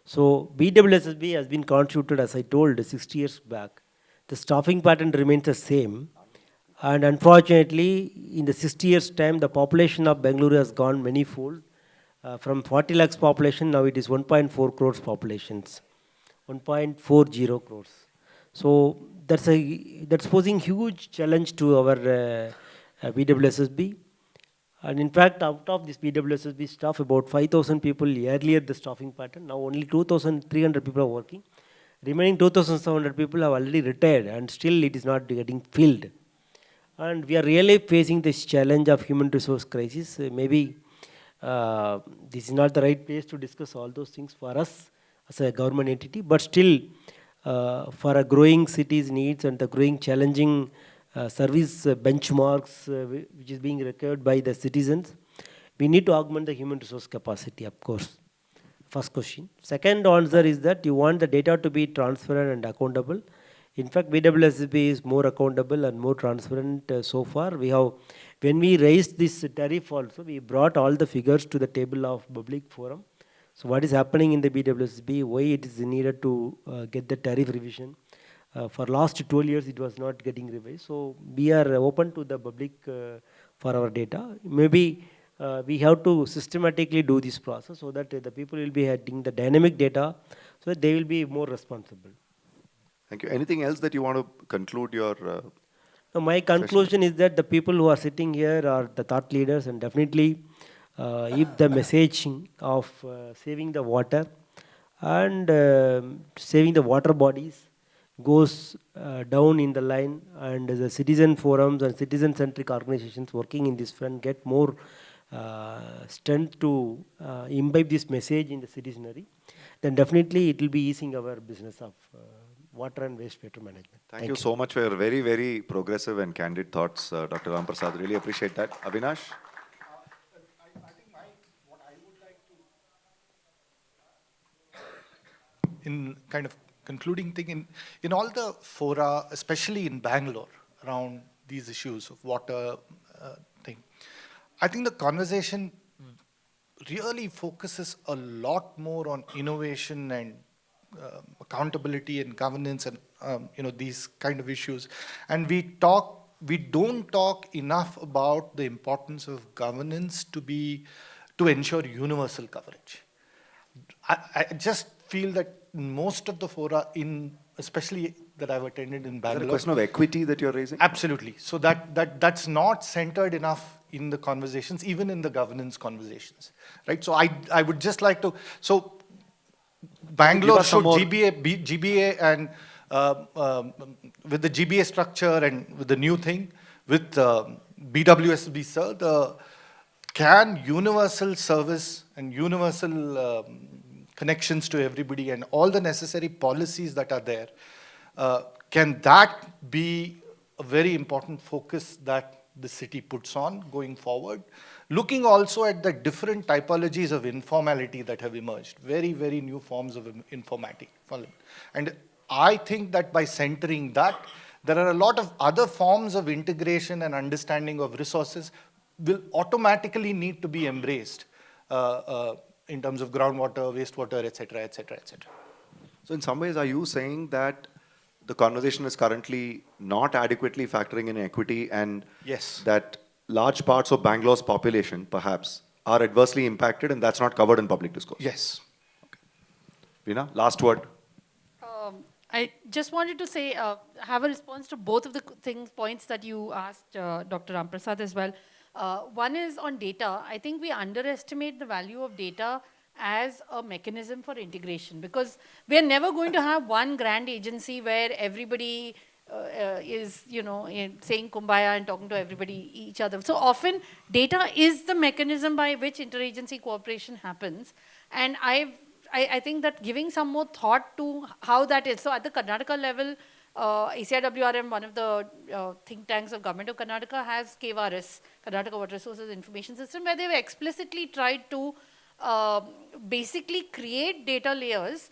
Speaker 3: So BWSSB has been constituted, as I told, 60 years back. The staffing pattern remains the same. And unfortunately, in the 60 years' time, the population of Bangalore has gone many-fold. From 40 lakhs population, now it is 1.4 crores populations, 1.40 crores. So that's posing huge challenge to our BWSSB. And in fact, out of this BWSSB staff, about 5,000 people earlier the staffing pattern. Now only 2,300 people are working. Remaining 2,700 people have already retired, and still it is not getting filled. And we are really facing this challenge of human resource crisis. Maybe this is not the right place to discuss all those things for us as a government entity, but still for a growing city's needs and the growing challenging service benchmarks which is being required by the citizens, we need to augment the human resource capacity, of course. First question. Second answer is that you want the data to be transparent and accountable. In fact, BWSSB is more accountable and more transparent so far. When we raised this tariff also, we brought all the figures to the table of public forum. So what is happening in the BWSSB, why it is needed to get the tariff revision. For last 12 years, it was not getting revised. So we are open to the public for our data. Maybe we have to systematically do this process so that the people will be having the dynamic data so that they will be more responsible.
Speaker 2: Thank you. Anything else that you want to conclude your
Speaker 3: my conclusion is that the people who are sitting here are the thought leaders, and definitely if the message of saving the water and saving the water bodies goes down in the line, and the citizen forums and citizen-centric organizations working in this front get more strength to imbibe this message in the citizenry, then definitely it will be easing our business of water and wastewater management.
Speaker 2: Thank you so much for your very, very progressive and candid thoughts, Dr. Ramprasad. Really appreciate that. Avinash?
Speaker 4: I think what I would like to, in kind of concluding thing, in all the fora, especially in Bangalore, around these issues of water thing, I think the conversation really focuses a lot more on innovation and accountability and governance and these kind of issues, and we don't talk enough about the importance of governance to ensure universal coverage. I just feel that most of the fora, especially that I've attended in Bangalore,
Speaker 2: Is that a question of equity that you're raising?
Speaker 4: Absolutely. So that's not centered enough in the conversations, even in the governance conversations, right? So I would just like to, so Bangalore should GBA and with the GBA structure and with the new thing, with BWSSB, sir, can universal service and universal connections to everybody and all the necessary policies that are there, can that be a very important focus that the city puts on going forward? Looking also at the different typologies of informality that have emerged, very, very new forms of informality. And I think that by centering that, there are a lot of other forms of integration and understanding of resources will automatically need to be embraced in terms of groundwater, wastewater, etc., etc., etc.
Speaker 2: So in some ways, are you saying that the conversation is currently not adequately factoring in equity, and
Speaker 4: yes,
Speaker 2: that large parts of Bangalore's population, perhaps, are adversely impacted, and that's not covered in public discourse?
Speaker 4: Yes.
Speaker 2: Okay. Veena, last word.
Speaker 5: I just wanted to say, have a response to both of the points that you asked Dr. Ramprasad as well. One is on data. I think we underestimate the value of data as a mechanism for integration, because we're never going to have one grand agency where everybody is, saying kumbaya and talking to everybody, each other. So often data is the mechanism by which interagency cooperation happens. And I think that giving some more thought to how that is. So at the Karnataka level, ACIWRM, one of the think tanks of government of Karnataka, has KVRS, Karnataka Water Resources Information System, where they've explicitly tried to basically create data layers,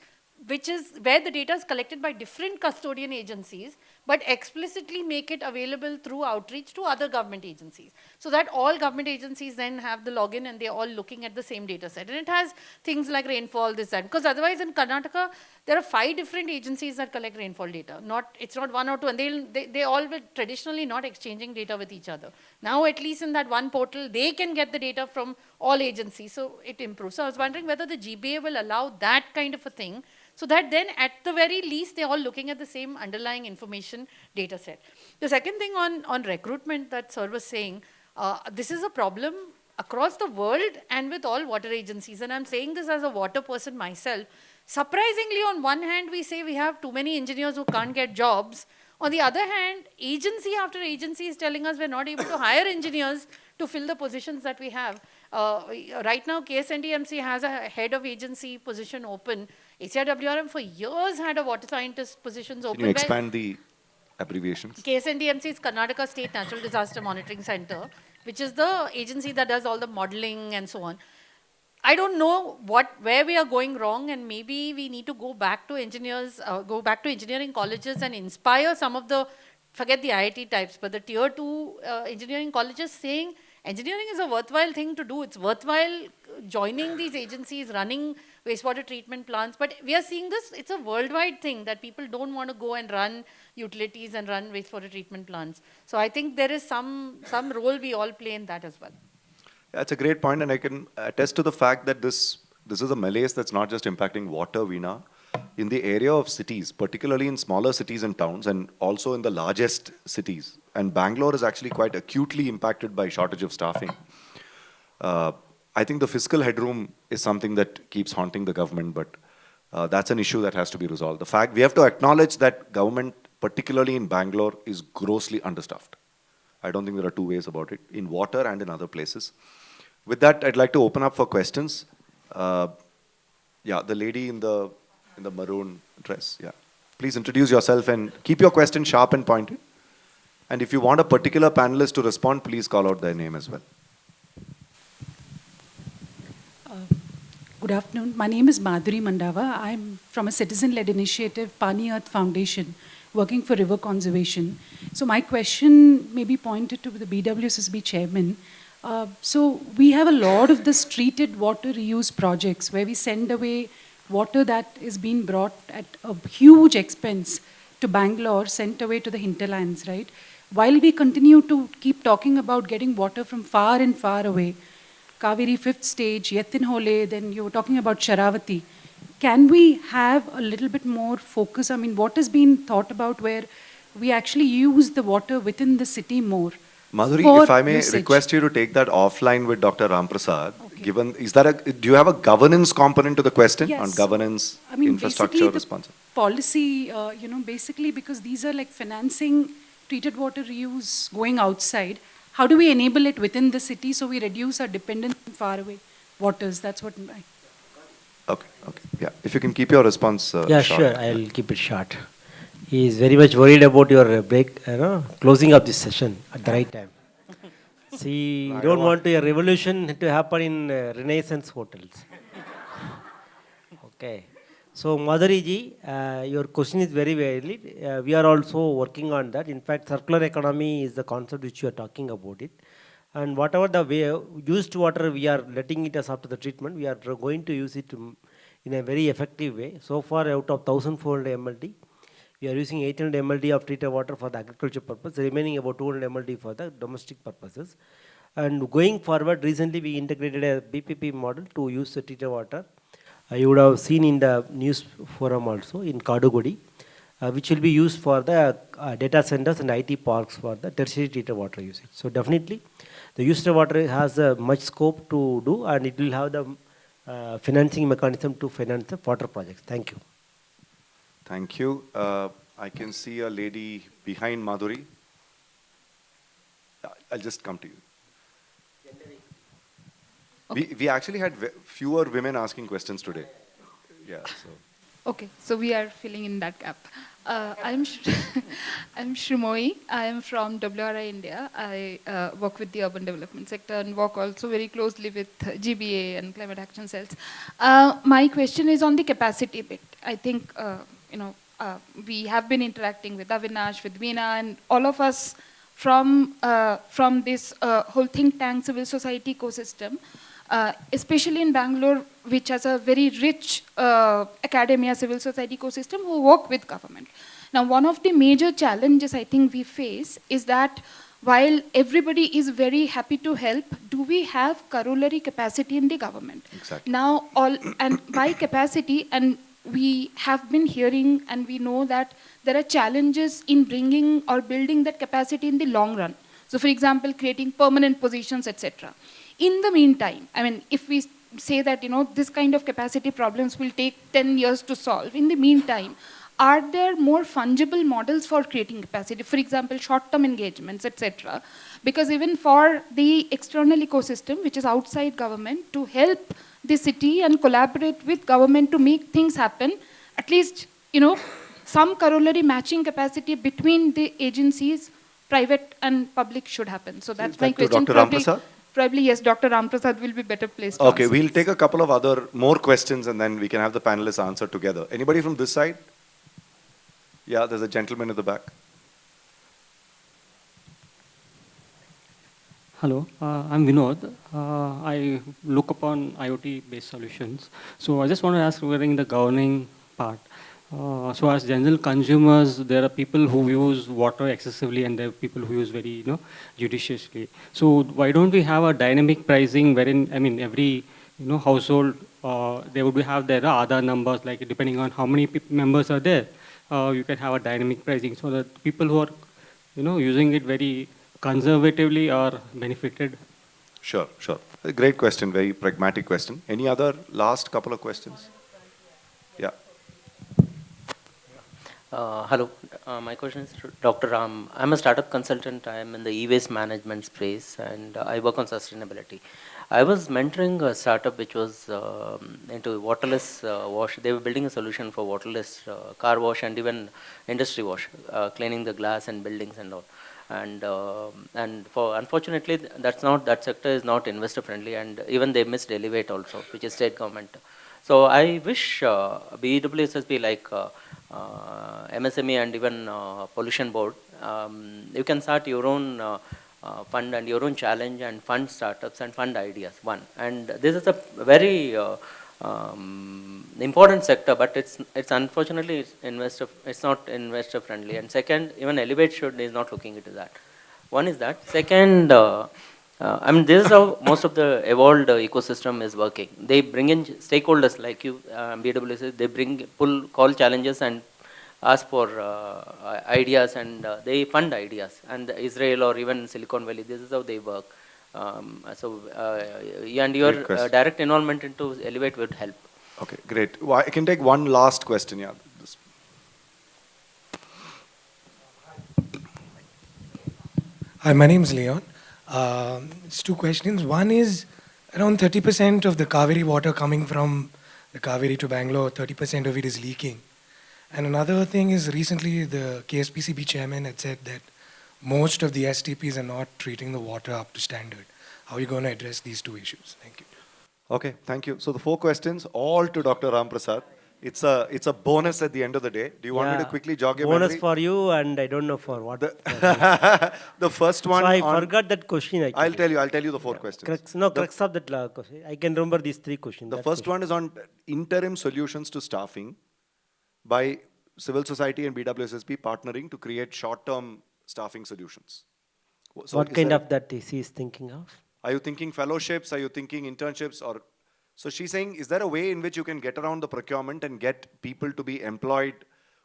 Speaker 5: which is where the data is collected by different custodian agencies, but explicitly make it available through outreach to other government agencies. So that all government agencies then have the login and they're all looking at the same data set. And it has things like rainfall, this, that. Because otherwise in Karnataka, there are 5 different agencies that collect rainfall data. It's not 1 or 2. And they all were traditionally not exchanging data with each other. Now, at least in that one portal, they can get the data from all agencies. So it improves. So I was wondering whether the GBA will allow that kind of a thing, so that then at the very least, they're all looking at the same underlying information data set. The second thing on recruitment that Sir was saying, this is a problem across the world and with all water agencies. And I'm saying this as a water person myself. Surprisingly, on one hand, we say we have too many engineers who can't get jobs. On the other hand, agency after agency is telling us we're not able to hire engineers to fill the positions that we have. Right now, KSNDMC has a head of agency position open. ACIWRM for years had a water scientist positions open.
Speaker 2: Can you expand the abbreviations?
Speaker 5: KSNDMC is Karnataka State Natural Disaster Monitoring Center, which is the agency that does all the modeling and so on. I don't know where we are going wrong, and maybe we need to go back to engineering colleges and inspire some of the, forget the IIT types, but the tier 2 engineering colleges, saying engineering is a worthwhile thing to do. It's worthwhile joining these agencies, running wastewater treatment plants. But we are seeing this, it's a worldwide thing that people don't want to go and run utilities and run wastewater treatment plants. So I think there is some role we all play in that as well.
Speaker 2: That's a great point, and I can attest to the fact that this is a malaise that's not just impacting water, Veena. In the area of cities, particularly in smaller cities and towns, and also in the largest cities. And Bangalore is actually quite acutely impacted by shortage of staffing. I think the fiscal headroom is something that keeps haunting the government, but that's an issue that has to be resolved. The fact, we have to acknowledge that government, particularly in Bangalore, is grossly understaffed. I don't think there are two ways about it, in water and in other places. With that, I'd like to open up for questions. Yeah, the lady in the maroon dress, yeah. Please introduce yourself and keep your question sharp and pointed. And if you want a particular panelist to respond, please call out their name as well.
Speaker 6: Good afternoon. My name is Madhuri Mandava. I'm from a citizen-led initiative, Pani Earth Foundation, working for river conservation. So my question may be pointed to the BWSSB chairman. So we have a lot of this treated water reuse projects where we send away water that is being brought at a huge expense to Bangalore, sent away to the hinterlands, right? While we continue to keep talking about getting water from far and far away, Kaveri 5th stage, Yatinhole, then you were talking about Sharavati. Can we have a little bit more focus? I mean, what has been thought about where we actually use the water within the city more?
Speaker 2: Madhuri, if I may request you to take that offline with Dr. Ramprasad. Okay. Do you have a governance component to the question?
Speaker 6: Yes.
Speaker 2: On governance, infrastructure, responsibility?
Speaker 6: Policy, basically because these are like financing treated water reuse going outside. How do we enable it within the city so we reduce our dependence on faraway waters? That's what
Speaker 2: Okay. Yeah, if you can keep your response
Speaker 3: yeah,
Speaker 2: short.
Speaker 3: sure, I'll keep it short. He is very much worried about your closing of this session at the right time. See, you don't want a revolution to happen in Renaissance hotels. Okay. So, Madhuri ji, your question is very valid. We are also working on that. In fact, circular economy is the concept which you are talking about it. And whatever the way used water, we are letting it as after the treatment. We are going to use it in a very effective way. So far, out of 1,400 MLD, we are using 800 MLD of treated water for the agriculture purpose, remaining about 200 MLD for the domestic purposes. And going forward, recently we integrated a BPP model to use the treated water. You would have seen in the news forum also in Kadugudi. which will be used for the data centers and IT parks for the tertiary treated water usage. So definitely, the used water has much scope to do, and it will have the financing mechanism to finance the water projects. Thank you.
Speaker 2: Thank you. I can see a lady behind Madhuri. I'll just come to you. We actually had fewer women asking questions today. Yeah. So.
Speaker 7: Okay, so we are filling in that gap. I'm I'm Shrimoy. I am from WRI India. I work with the urban development sector and work also very closely with GBA and climate action cells. My question is on the capacity bit. I think we have been interacting with Avinash, with Veena, and all of us from this whole think tank civil society ecosystem. Especially in Bangalore, which has a very rich academia civil society ecosystem who work with government. Now, one of the major challenges I think we face is that while everybody is very happy to help, do we have corollary capacity in the government?
Speaker 2: Exactly.
Speaker 7: Now, by capacity, and we have been hearing and we know that there are challenges in bringing or building that capacity in the long run. So, for example, creating permanent positions, etc. In the meantime, I mean, if we say that, this kind of capacity problems will take 10 years to solve, in the meantime, are there more fungible models for creating capacity? For example, short-term engagements, etc. Because even for the external ecosystem, which is outside government, to help the city and collaborate with government to make things happen, at least, some corollary matching capacity between the agencies, private and public, should happen. So that's my question.
Speaker 2: Dr. Ramprasad?
Speaker 7: Probably, yes, Dr. Ramprasad will be better placed to
Speaker 2: Okay,
Speaker 7: answer
Speaker 2: we'll
Speaker 7: this.
Speaker 2: take a couple of more questions and then we can have the panelists answer together. Anybody from this side? Yeah, there's a gentleman at the back.
Speaker 8: Hello, I'm Vinod. I look upon IoT-based solutions. So I just want to ask regarding the governing part. So as general consumers, there are people who use water excessively and there are people who use very, judiciously. So why don't we have a dynamic pricing wherein, every, household, they would have their Aadhaar numbers, like depending on how many members are there, you can have a dynamic pricing so that people who are, using it very conservatively are benefited.
Speaker 2: Sure. A great question, very pragmatic question. Any other last couple of questions? Yeah.
Speaker 9: Hello, my question is to Dr. Ram. I'm a startup consultant. I'm in the e-waste management space and I work on sustainability. I was mentoring a startup which was into waterless wash. They were building a solution for waterless car wash and even industry wash, cleaning the glass and buildings and all. And for unfortunately that sector is not investor friendly, and even they missed Elevate also, which is state government. So I wish BWSSB like MSME and even pollution board, you can start your own fund and your own challenge and fund startups and fund ideas. One, and this is a very important sector, but it's unfortunately it's not investor friendly. And second, even Elevate is not looking into that. One is that. Second, this is how most of the evolved ecosystem is working. They bring in stakeholders like you, BWS. They call challenges and ask for ideas, and they fund ideas. And Israel or even Silicon Valley, this is how they work. And your direct involvement into Elevate would help.
Speaker 2: Okay, great. Well, I can take one last question. Yeah.
Speaker 10: Hi, my name is Leon. It's two questions. One is around 30% of the Kaveri water coming from the Kaveri to Bangalore, 30% of it is leaking. And another thing is recently the KSPCB chairman had said that most of the STPs are not treating the water up to standard. How are you going to address these two issues? Thank you.
Speaker 2: Okay, thank you. So the 4 questions, all to Dr. Ramprasad. It's a bonus at the end of the day. Do you want me to quickly jog your memory?
Speaker 3: Bonus for you, and I don't know for what.
Speaker 2: The first one.
Speaker 3: So I forgot that question. Actually.
Speaker 2: I'll tell you the 4 questions.
Speaker 3: Crux of that question. I can remember these 3 questions.
Speaker 2: The first one is on interim solutions to staffing by civil society and BWSSB partnering to create short-term staffing solutions. So
Speaker 3: what kind of that he is thinking of?
Speaker 2: Are you thinking fellowships? Are you thinking internships? Or so she's saying, is there a way in which you can get around the procurement and get people to be employed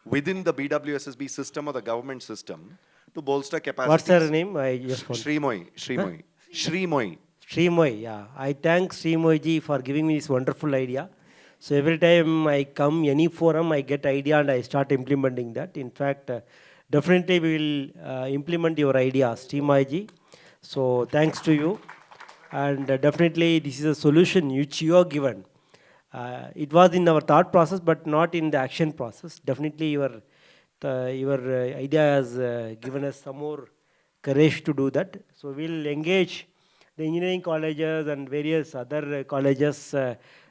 Speaker 2: within the BWSSB system or the government system to bolster capacities.
Speaker 3: What's her name? I just want.
Speaker 2: Srimoy.
Speaker 3: Srimoy, yeah. I thank Srimoy ji for giving me this wonderful idea. So every time I come any forum, I get idea and I start implementing that. In fact, definitely we will implement your idea, Srimoy ji. So thanks to you. And definitely this is a solution which you are given. It was in our thought process, but not in the action process. Definitely your idea has given us some more courage to do that. So we'll engage the engineering colleges and various other colleges.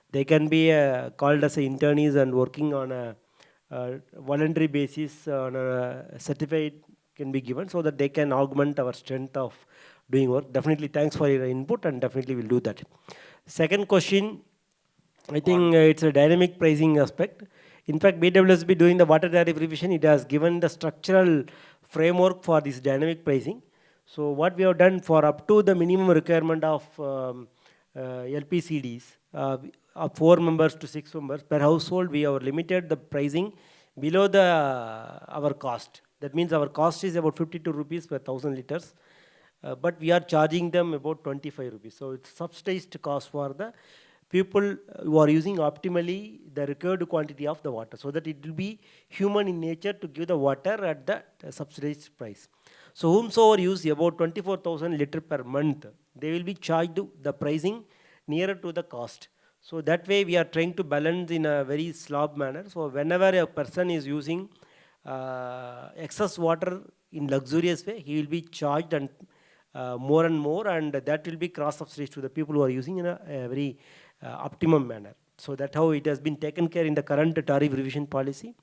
Speaker 3: They can be called as internees and working on a voluntary basis on a certificate can be given so that they can augment our strength of doing work. Definitely thanks for your input and definitely we'll do that. Second question, I think it's a dynamic pricing aspect. In fact, BWSB doing the water tariff revision, it has given the structural framework for this dynamic pricing. So what we have done for up to the minimum requirement of LPCDs, of 4 members to 6 members per household, we have limited the pricing below our cost. That means our cost is about 52 rupees per 1000 liters, but we are charging them about 25 rupees. So it's subsidized cost for the people who are using optimally the required quantity of the water, so that it will be human in nature to give the water at the subsidized price. So whomsoever use about 24,000 liters per month, they will be charged the pricing nearer to the cost. So that way we are trying to balance in a very slob manner. So whenever a person is using excess water in luxurious way, he will be charged and more and more, and that will be cross subsidized to the people who are using in a very optimum manner. So that's how it has been taken care in the current tariff revision policy.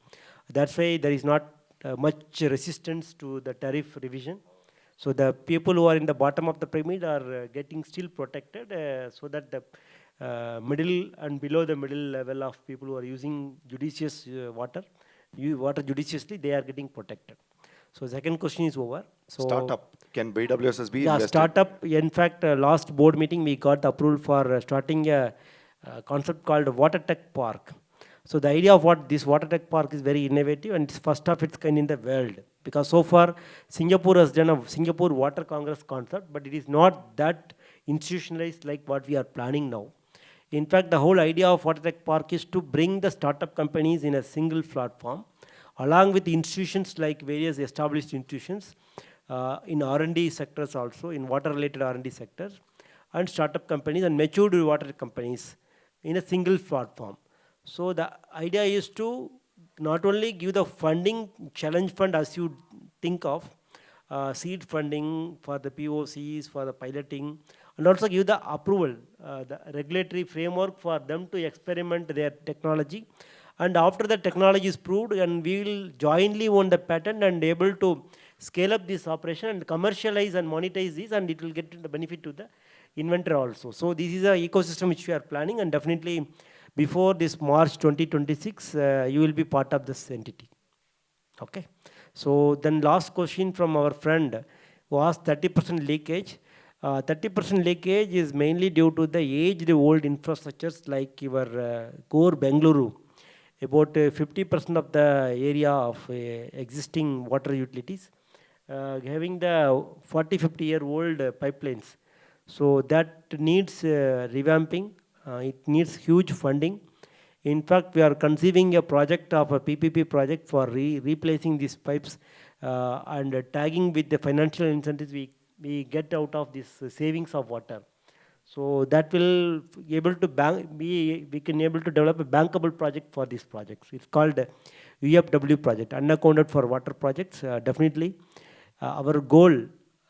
Speaker 3: That's why there is not much resistance to the tariff revision. So the people who are in the bottom of the pyramid are getting still protected, so that the middle and below the middle level of people who are using judicious water judiciously, they are getting protected. So second question is over. So
Speaker 2: Startup. Can BWSSB
Speaker 3: yeah,
Speaker 2: invest
Speaker 3: startup. In fact, last board meeting we got the approval for starting a concept called Water Tech Park. So the idea of what this Water Tech Park is very innovative and it's first of its kind in the world. Because so far Singapore has done a Singapore Water Congress concept, but it is not that institutionalized like what we are planning now. In fact, the whole idea of Water Tech Park is to bring the startup companies in a single platform, along with institutions like various established institutions in R&D sectors also, in water-related R&D sectors, and startup companies and matured water companies in a single platform. So the idea is to not only give the funding, challenge fund as you think of, seed funding for the POCs, for the piloting, and also give the approval, the regulatory framework for them to experiment their technology. And after the technology is proved, and we will jointly own the patent and able to scale up this operation and commercialize and monetize this, and it will get the benefit to the inventor also. So this is an ecosystem which we are planning, and definitely before this March 2026, you will be part of this entity. Okay. So then last question from our friend who asked 30% leakage. 30% leakage is mainly due to the aged old infrastructures like your core Bengaluru. About 50% of the area of existing water utilities having the 40-50-year-old pipelines. So that needs revamping. It needs huge funding. In fact, we are conceiving a project of a PPP project for replacing these pipes and tagging with the financial incentives we get out of this savings of water. So that will be able to we can able to develop a bankable project for these projects. It's called UFW project, unaccounted for water projects. Definitely, our goal,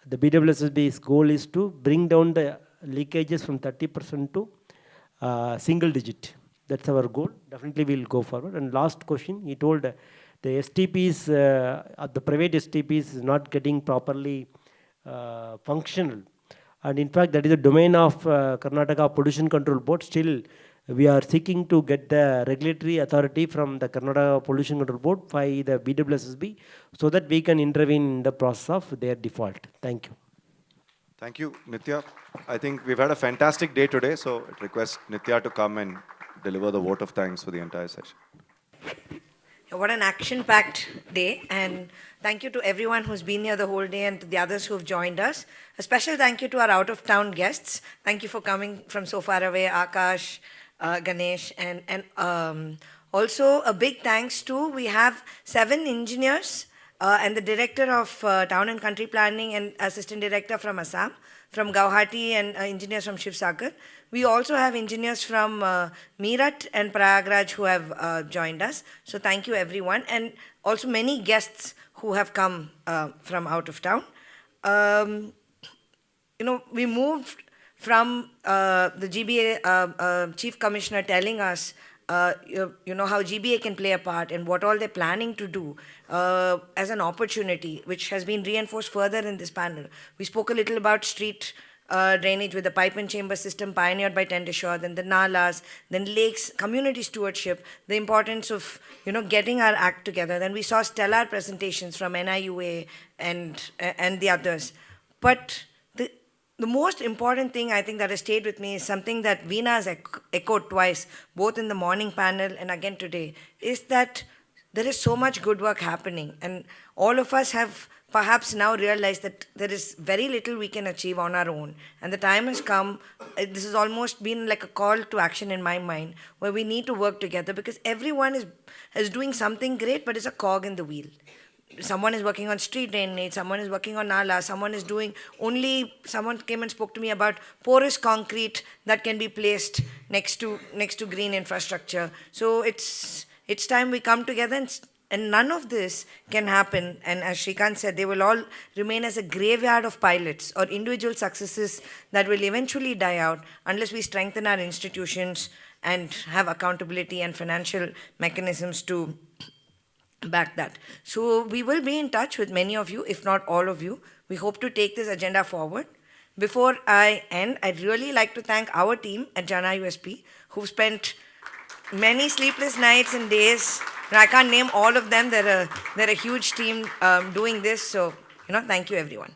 Speaker 3: the BWSSB's goal is to bring down the leakages from 30% to single digit. That's our goal. Definitely we'll go forward. And last question, he told the STPs, the private STPs is not getting properly functional. And in fact, that is a domain of Karnataka Pollution Control Board. Still, we are seeking to get the regulatory authority from the Karnataka Pollution Control Board by the BWSSB so that we can intervene in the process of their default. Thank you.
Speaker 2: Thank you, Nitya. I think we've had a fantastic day today, so I request Nitya to come and deliver the vote of thanks for the entire session.
Speaker 11: What an action-packed day, and thank you to everyone who's been here the whole day and to the others who've joined us. A special thank you to our out-of-town guests. Thank you for coming from so far away, Akash, Ganesh, and also a big thanks to, we have 7 engineers and the director of Town and Country Planning and assistant director from Assam, from Guwahati, and engineers from Shiv Sagar. We also have engineers from Meerut and Prayagraj who have joined us. So thank you everyone. And also many guests who have come from out of town. We moved from the GBA Chief Commissioner telling us how GBA can play a part and what all they're planning to do as an opportunity, which has been reinforced further in this panel. We spoke a little about street drainage with the pipe and chamber system pioneered by Tendeshore, then the nalas, then lakes, community stewardship, the importance of getting our act together. Then we saw stellar presentations from NIUA and the others. But the most important thing I think that has stayed with me is something that Veena has echoed twice, both in the morning panel and again today, is that there is so much good work happening. And all of us have perhaps now realized that there is very little we can achieve on our own. And the time has come, this has almost been like a call to action in my mind, where we need to work together because everyone is doing something great, but it's a cog in the wheel. Someone is working on street drainage, someone is working on nala, someone came and spoke to me about porous concrete that can be placed next to green infrastructure. So it's time we come together, and none of this can happen. And as Srikanth said, they will all remain as a graveyard of pilots or individual successes that will eventually die out unless we strengthen our institutions and have accountability and financial mechanisms to back that. So we will be in touch with many of you, if not all of you. We hope to take this agenda forward. Before I end, I'd really like to thank our team at Jana USP, who've spent many sleepless nights and days. And I can't name all of them. They're a huge team doing this. So, thank you everyone.